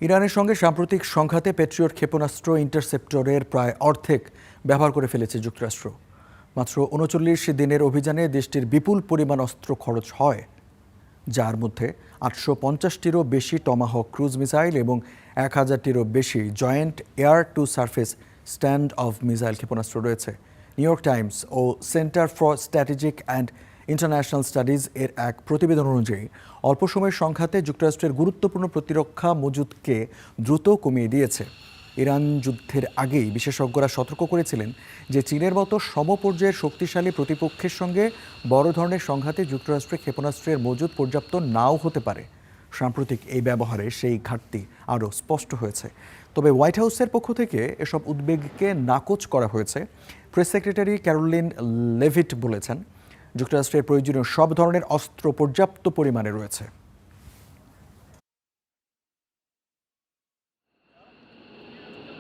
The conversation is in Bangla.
ইরানের সঙ্গে সাম্প্রতিক সংঘাতে প্যাট্রিয়ট ক্ষেপণাস্ত্র ইন্টারসেপ্টরের প্রায় অর্ধেক ব্যবহার করে ফেলেছে যুক্তরাষ্ট্র। মাত্র ৩৯ দিনের অভিযানে দেশটির বিপুল পরিমাণ অস্ত্র খরচ হয়, যার মধ্যে ৮৫০টিরও বেশি টমাহক ক্রুজ মিসাইল এবং ১,০০০টিরও বেশি joint air to surface stand off missile ক্ষেপণাস্ত্র রয়েছে। নিউ ইয়র্ক টাইমস ও Center for Strategic and International Studies এর এক প্রতিবেদন অনুযায়ী অল্প সময়ের সংঘাতে যুক্তরাষ্ট্রের গুরুত্বপূর্ণ প্রতিরক্ষা মজুদকে দ্রুত কমিয়ে দিয়েছে। ইরান যুদ্ধের আগেই বিশেষজ্ঞরা সতর্ক করেছিলেন যে চীনের মতো সমপর্যায়ের শক্তিশালী প্রতিপক্ষের সঙ্গে বড় ধরনের সংঘাতে যুক্তরাষ্ট্রের ক্ষেপণাস্ত্রের মজুদ পর্যাপ্ত নাও হতে পারে। সাম্প্রতিক এই ব্যবহারে সেই ঘাটতি আরও স্পষ্ট হয়েছে। তবে হোয়াইট হাউসের পক্ষ থেকে এসব উদ্বেগকে নাকচ করা হয়েছে। প্রেস সেক্রেটারি ক্যারোলিন লেভিট বলেছেন, যুক্তরাষ্ট্রের প্রয়োজনীয় সব ধরনের অস্ত্র পর্যাপ্ত পরিমাণে রয়েছে।